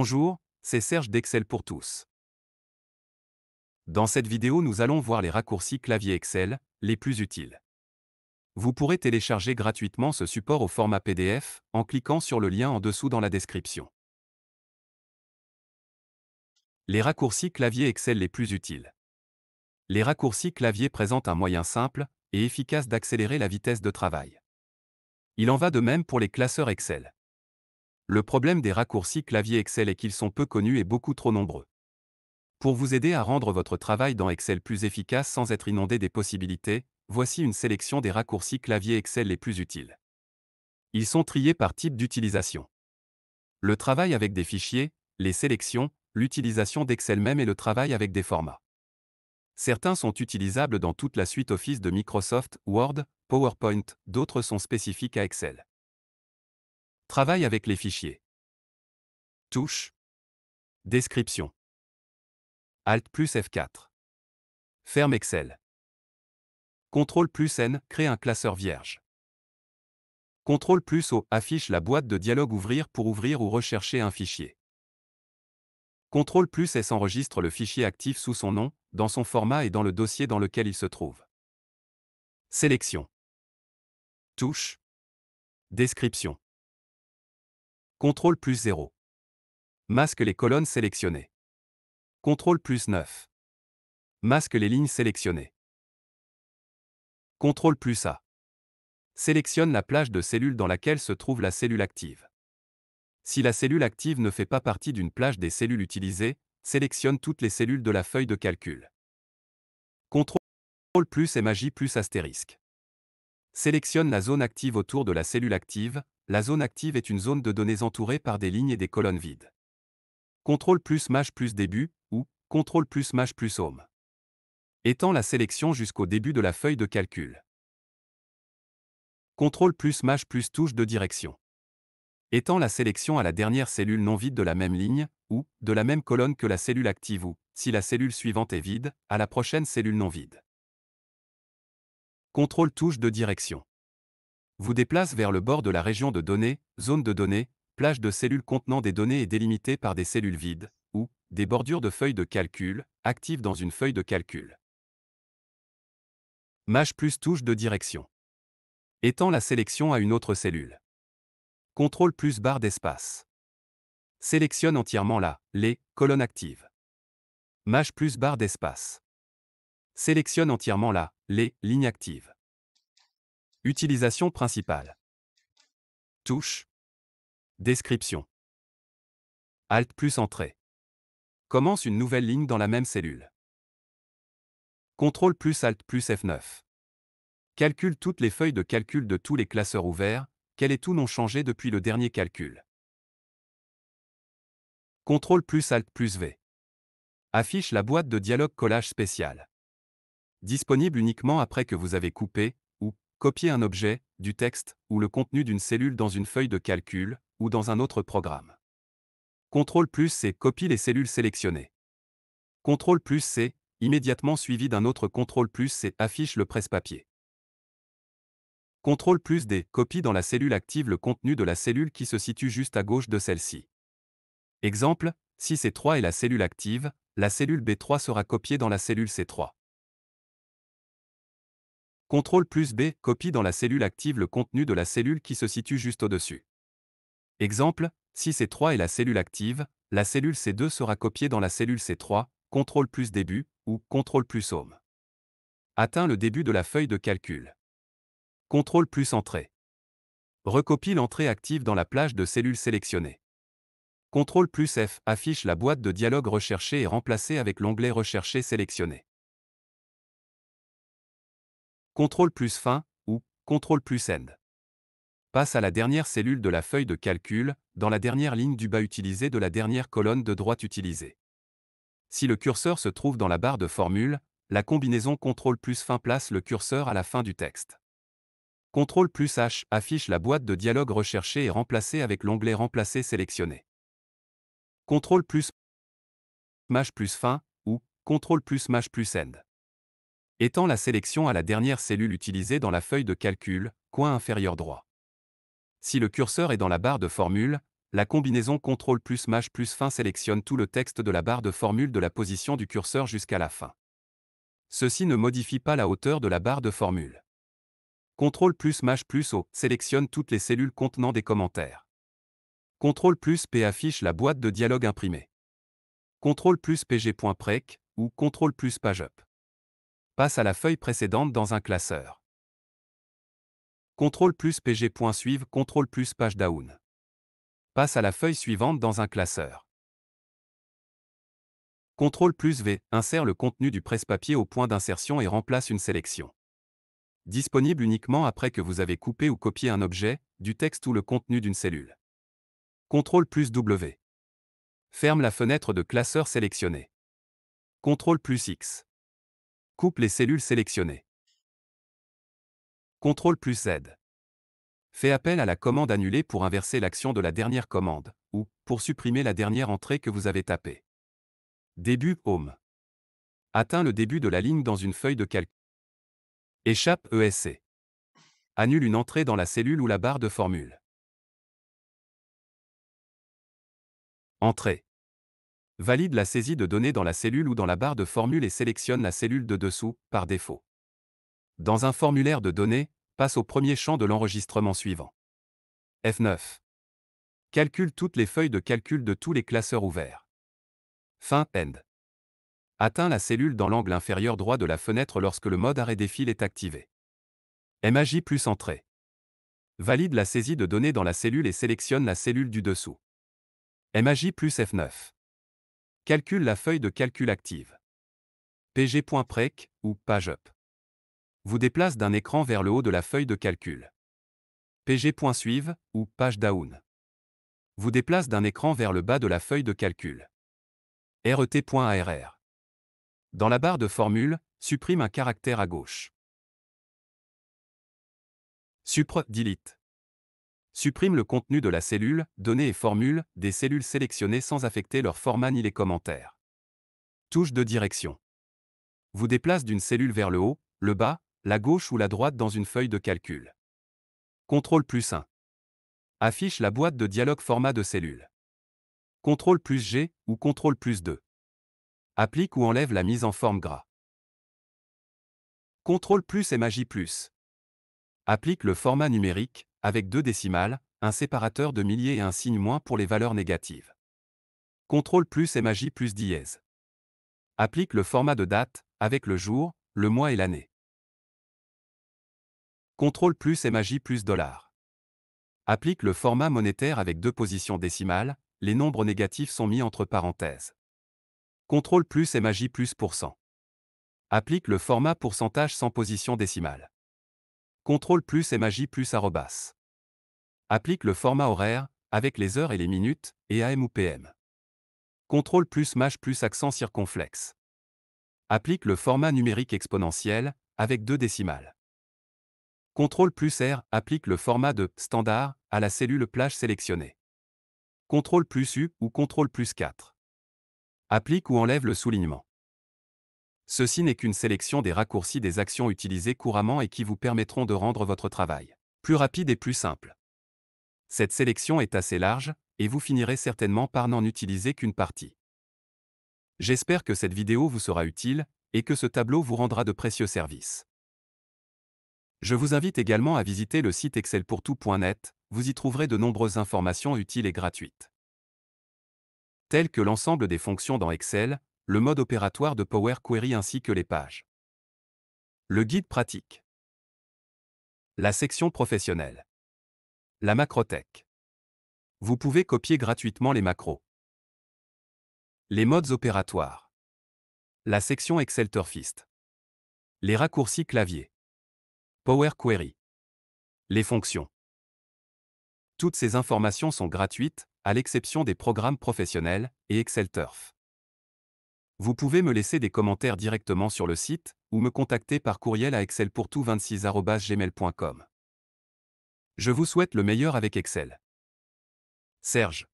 Bonjour, c'est Serge d'Excel pour tous. Dans cette vidéo, nous allons voir les raccourcis clavier Excel, les plus utiles. Vous pourrez télécharger gratuitement ce support au format PDF en cliquant sur le lien en dessous dans la description. Les raccourcis clavier Excel les plus utiles. Les raccourcis clavier présentent un moyen simple et efficace d'accélérer la vitesse de travail. Il en va de même pour les classeurs Excel. Le problème des raccourcis clavier Excel est qu'ils sont peu connus et beaucoup trop nombreux. Pour vous aider à rendre votre travail dans Excel plus efficace sans être inondé des possibilités, voici une sélection des raccourcis clavier Excel les plus utiles. Ils sont triés par type d'utilisation. Le travail avec des fichiers, les sélections, l'utilisation d'Excel même et le travail avec des formats. Certains sont utilisables dans toute la suite Office de Microsoft, Word, PowerPoint, d'autres sont spécifiques à Excel. Travail avec les fichiers. Touche. Description. Alt plus F4. Ferme Excel. CTRL plus N, crée un classeur vierge. CTRL plus O, affiche la boîte de dialogue ouvrir pour ouvrir ou rechercher un fichier. CTRL plus S enregistre le fichier actif sous son nom, dans son format et dans le dossier dans lequel il se trouve. Sélection. Touche. Description. CTRL plus 0. Masque les colonnes sélectionnées. CTRL plus 9. Masque les lignes sélectionnées. CTRL plus A. Sélectionne la plage de cellules dans laquelle se trouve la cellule active. Si la cellule active ne fait pas partie d'une plage des cellules utilisées, sélectionne toutes les cellules de la feuille de calcul. CTRL plus et magie plus astérisque. Sélectionne la zone active autour de la cellule active. La zone active est une zone de données entourée par des lignes et des colonnes vides. CTRL plus maj plus début, ou CTRL plus maj plus home. Étend la sélection jusqu'au début de la feuille de calcul. CTRL plus maj plus touche de direction. Étend la sélection à la dernière cellule non vide de la même ligne, ou de la même colonne que la cellule active ou, si la cellule suivante est vide, à la prochaine cellule non vide. CTRL touche de direction. Vous déplace vers le bord de la région de données, zone de données, plage de cellules contenant des données et délimitées par des cellules vides, ou des bordures de feuilles de calcul, actives dans une feuille de calcul. Maj plus touche de direction. Étend la sélection à une autre cellule. CTRL plus barre d'espace. Sélectionne entièrement les colonnes actives. Maj plus barre d'espace. Sélectionne entièrement les lignes actives. Utilisation principale. Touche. Description. Alt plus entrée. Commence une nouvelle ligne dans la même cellule. CTRL plus Alt plus F9. Calcule toutes les feuilles de calcul de tous les classeurs ouverts, quel est tout non changé depuis le dernier calcul. CTRL plus Alt plus V. Affiche la boîte de dialogue collage spécial. Disponible uniquement après que vous avez coupé, ou copié un objet, du texte, ou le contenu d'une cellule dans une feuille de calcul, ou dans un autre programme. CTRL plus C copie les cellules sélectionnées. CTRL plus C, immédiatement suivi d'un autre CTRL plus C, affiche le presse-papier. CTRL plus D copie dans la cellule active le contenu de la cellule qui se situe juste à gauche de celle-ci. Exemple, si C3 est la cellule active, la cellule B3 sera copiée dans la cellule C3. CTRL plus B copie dans la cellule active le contenu de la cellule qui se situe juste au-dessus. Exemple, si C3 est la cellule active, la cellule C2 sera copiée dans la cellule C3, CTRL plus début, ou CTRL plus home. Atteint le début de la feuille de calcul. CTRL plus entrée. Recopie l'entrée active dans la plage de cellules sélectionnées. CTRL plus F affiche la boîte de dialogue recherchée et remplacée avec l'onglet Recherché sélectionné. CTRL plus fin, ou CTRL plus end. Passe à la dernière cellule de la feuille de calcul, dans la dernière ligne du bas utilisée de la dernière colonne de droite utilisée. Si le curseur se trouve dans la barre de formule, la combinaison CTRL plus fin place le curseur à la fin du texte. CTRL plus H affiche la boîte de dialogue recherchée et remplacée avec l'onglet Remplacer sélectionné. CTRL plus maj plus fin, ou CTRL plus maj plus end. Étend la sélection à la dernière cellule utilisée dans la feuille de calcul, coin inférieur droit. Si le curseur est dans la barre de formule, la combinaison CTRL plus Maj plus fin sélectionne tout le texte de la barre de formule de la position du curseur jusqu'à la fin. Ceci ne modifie pas la hauteur de la barre de formule. CTRL plus Maj plus O sélectionne toutes les cellules contenant des commentaires. CTRL plus P affiche la boîte de dialogue imprimée. CTRL plus pg.prec ou CTRL plus pageup passe à la feuille précédente dans un classeur. CTRL plus pg.suive CTRL plus page down passe à la feuille suivante dans un classeur. CTRL plus V insère le contenu du presse-papier au point d'insertion et remplace une sélection. Disponible uniquement après que vous avez coupé ou copié un objet, du texte ou le contenu d'une cellule. CTRL plus W ferme la fenêtre de classeur sélectionnée. CTRL plus X coupe les cellules sélectionnées. CTRL plus Z fait appel à la commande annulée pour inverser l'action de la dernière commande, ou pour supprimer la dernière entrée que vous avez tapée. Début Home atteint le début de la ligne dans une feuille de calcul. Échappe ESC annule une entrée dans la cellule ou la barre de formule. Entrée valide la saisie de données dans la cellule ou dans la barre de formule et sélectionne la cellule de dessous, par défaut. Dans un formulaire de données, passe au premier champ de l'enregistrement suivant. F9 calcule toutes les feuilles de calcul de tous les classeurs ouverts. Fin End atteint la cellule dans l'angle inférieur droit de la fenêtre lorsque le mode arrêt des fils est activé. MAJ plus Entrée valide la saisie de données dans la cellule et sélectionne la cellule du dessous. MAJ plus F9 calcule la feuille de calcul active. pg.prec ou pageup vous déplace d'un écran vers le haut de la feuille de calcul. pg.suive ou page down vous déplace d'un écran vers le bas de la feuille de calcul. ret.arr dans la barre de formule, supprime un caractère à gauche. Delete supprime le contenu de la cellule, données et formule, des cellules sélectionnées sans affecter leur format ni les commentaires. Touche de direction vous déplace d'une cellule vers le haut, le bas, la gauche ou la droite dans une feuille de calcul. CTRL plus 1 affiche la boîte de dialogue format de cellule. CTRL plus G ou CTRL plus 2 applique ou enlève la mise en forme gras. CTRL plus MAJ plus applique le format numérique, avec 2 décimales, un séparateur de milliers et un signe moins pour les valeurs négatives. CTRL plus MAJ plus dièse applique le format de date, avec le jour, le mois et l'année. CTRL plus MAJ plus $. Applique le format monétaire avec 2 positions décimales, les nombres négatifs sont mis entre parenthèses. CTRL plus MAJ plus %. Applique le format pourcentage sans position décimale. CTRL plus MAJ plus arrobas. Applique le format horaire, avec les heures et les minutes, et AM ou PM. CTRL plus Maj plus accent circonflexe. Applique le format numérique exponentiel, avec 2 décimales. CTRL plus R applique le format de standard à la cellule plage sélectionnée. CTRL plus U ou CTRL plus 4. Applique ou enlève le soulignement. Ceci n'est qu'une sélection des raccourcis des actions utilisées couramment et qui vous permettront de rendre votre travail plus rapide et plus simple. Cette sélection est assez large, et vous finirez certainement par n'en utiliser qu'une partie. J'espère que cette vidéo vous sera utile, et que ce tableau vous rendra de précieux services. Je vous invite également à visiter le site excelpourtout.net, vous y trouverez de nombreuses informations utiles et gratuites. Telles que l'ensemble des fonctions dans Excel, le mode opératoire de Power Query ainsi que les pages. Le guide pratique. La section professionnelle. La macrothèque. Vous pouvez copier gratuitement les macros. Les modes opératoires. La section Excel Turfist. Les raccourcis clavier. Power Query. Les fonctions. Toutes ces informations sont gratuites, à l'exception des programmes professionnels et Excel Turf. Vous pouvez me laisser des commentaires directement sur le site, ou me contacter par courriel à excelpourtout26@gmail.com. Je vous souhaite le meilleur avec Excel. Serge.